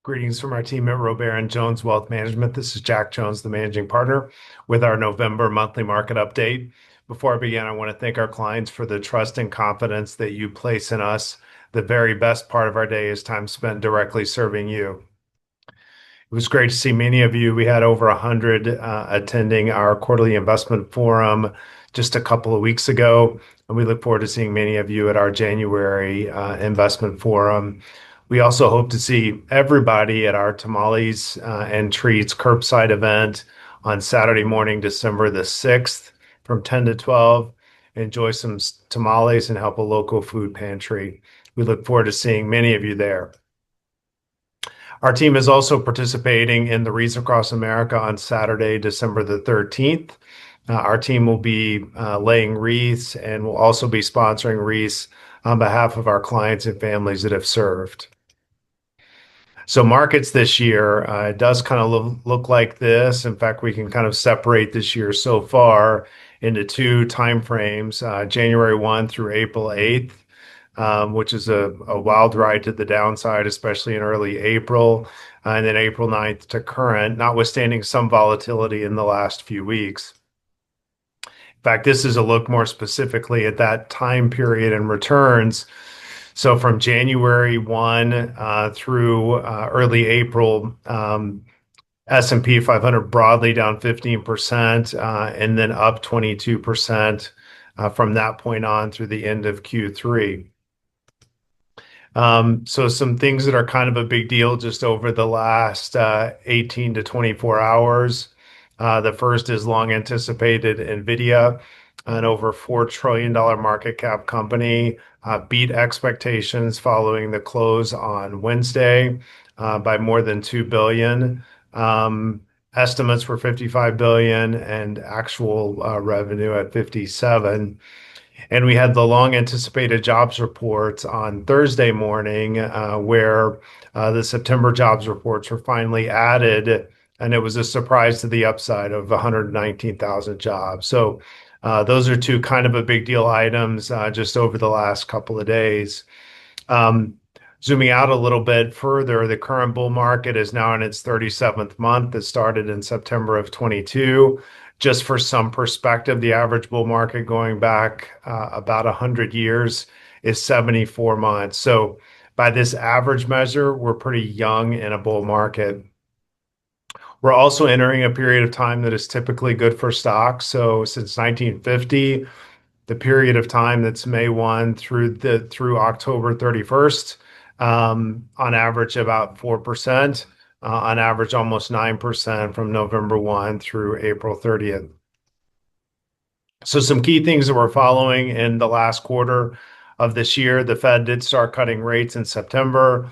Greetings from our team at Robare and Jones Wealth Management. This is Jack Jones, the managing partner, with our November monthly market update. Before I begin, I want to thank our clients for the trust and confidence that you place in us. The very best part of our day is time spent directly serving you. It was great to see many of you. We had over 100 attending our quarterly investment forum just a couple of weeks ago, and we look forward to seeing many of you at our January investment forum. We also hope to see everybody at our Tamales and Treats curbside event on Saturday morning, December the 6th from 10 to 12. Enjoy some tamales and help a local food pantry. We look forward to seeing many of you there. Our team is also participating in the Wreaths Across America on Saturday, December the 13th. Our team will be laying wreaths and will also be sponsoring wreaths on behalf of our clients and families that have served. So markets this year, it does kind of look like this. In fact, we can kind of separate this year so far into two time frames, January 1 through April 8th, which is a wild ride to the downside, especially in early April, and then April 9th to current, notwithstanding some volatility in the last few weeks. In fact, this is a look more specifically at that time period and returns. So from January 1 through early April, S&P 500 broadly down 15%, and then up 22% from that point on through the end of Q3. So some things that are kind of a big deal just over the last 18 to 24 hours. The first is long anticipated NVIDIA, an over $4 trillion market cap company, beat expectations following the close on Wednesday by more than $2 billion. Estimates were $55 billion and actual revenue at $57 billion. And we had the long anticipated jobs reports on Thursday morning, where the September jobs reports were finally added. And it was a surprise to the upside of 119,000 jobs. So those are two kind of a big deal items just over the last couple of days. Zooming out a little bit further, the current bull market is now in its 37th month. It started in September of 22. Just for some perspective, the average bull market going back about 100 years is 74 months. So by this average measure, we're pretty young in a bull market. We're also entering a period of time that is typically good for stocks. So since 1950, the period of time that's May 1 through October 31st, on average about 4%, on average almost 9% from November 1 through April 30th. So some key things that we're following in the last quarter of this year, the Fed did start cutting rates in September.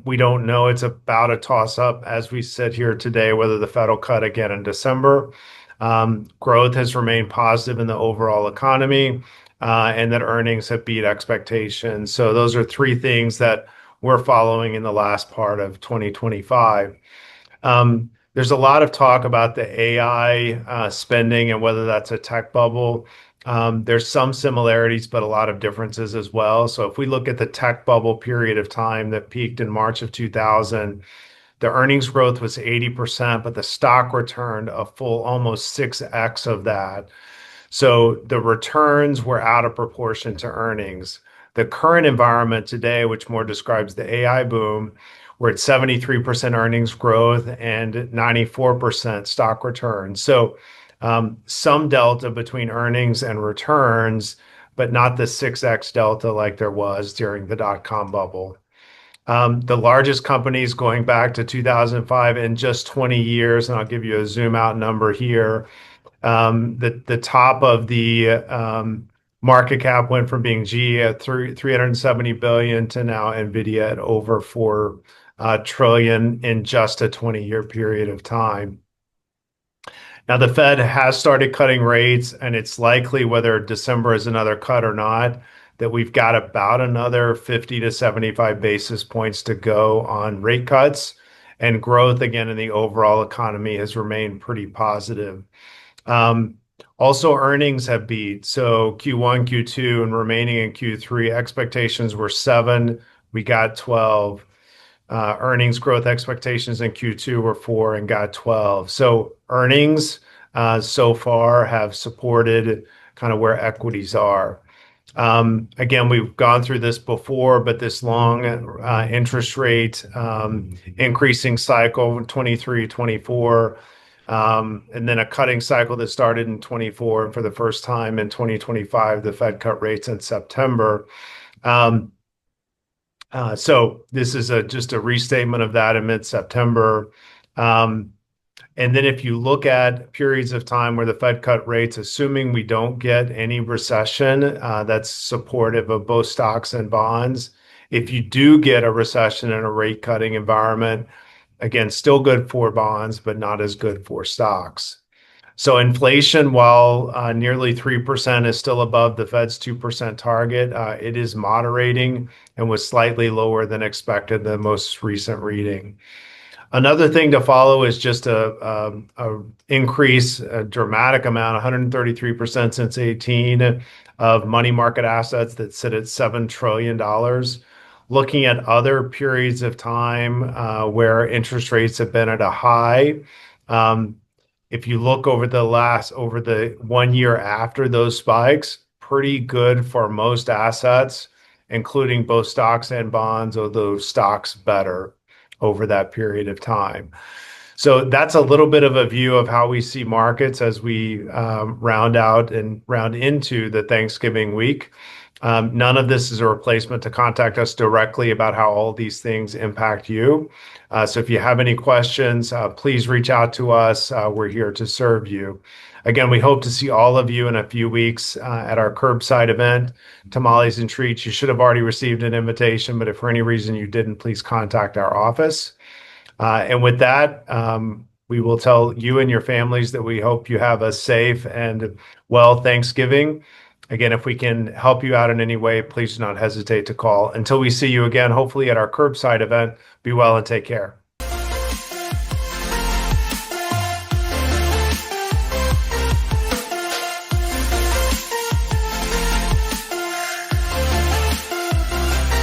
We don't know. It's about a toss-up as we sit here today, whether the Fed will cut again in December. Growth has remained positive in the overall economy, and that earnings have beat expectations. So those are three things that we're following in the last part of 2025. There's a lot of talk about the AI spending and whether that's a tech bubble. There's some similarities, but a lot of differences as well. So if we look at the tech bubble period of time that peaked in March of 2000, the earnings growth was 80%, but the stock returned a full almost 6x of that. So the returns were out of proportion to earnings. The current environment today, which more describes the AI boom, we're at 73% earnings growth and 94% stock returns. So some delta between earnings and returns, but not the 6x delta like there was during the dot-com bubble. The largest companies going back to 2005 in just 20 years, and I'll give you a zoom out number here. The top of the market cap went from being GE at 370 billion to now NVIDIA at over 4 trillion in just a 20-year period of time. Now, the Fed has started cutting rates, and it's likely, whether December is another cut or not, that we've got about another 50 to 75 basis points to go on rate cuts. And growth, again, in the overall economy has remained pretty positive. Also, earnings have beat. So Q1, Q2, and remaining in Q3, expectations were 7. We got 12. Earnings growth expectations in Q2 were 4 and got 12. So earnings so far have supported kind of where equities are. Again, we've gone through this before, but this long interest rate increasing cycle, 23, 24, and then a cutting cycle that started in 24, and for the first time in 2025, the Fed cut rates in September. So this is just a restatement of that in mid-September. And then if you look at periods of time where the Fed cut rates, assuming we don't get any recession, that's supportive of both stocks and bonds. If you do get a recession and a rate cutting environment, again, still good for bonds, but not as good for stocks. So inflation, while nearly 3% is still above the Fed's 2% target, it is moderating and was slightly lower than expected, the most recent reading. Another thing to follow is just a increase, a dramatic amount, 133% since 18 of money market assets that sit at $7 trillion. Looking at other periods of time where interest rates have been at a high, if you look over the 1 year after those spikes, pretty good for most assets, including both stocks and bonds, although stocks better over that period of time. So that's a little bit of a view of how we see markets as we round out and round into the Thanksgiving week. None of this is a replacement to contact us directly about how all these things impact you. So if you have any questions, please reach out to us. We're here to serve you. Again, we hope to see all of you in a few weeks at our curbside event, Tamales and Treats. You should have already received an invitation, but if for any reason you didn't, please contact our office. And with that, we will tell you and your families that we hope you have a safe and well Thanksgiving. Again, if we can help you out in any way, please do not hesitate to call. Until we see you again, hopefully at our curbside event, be well and take care.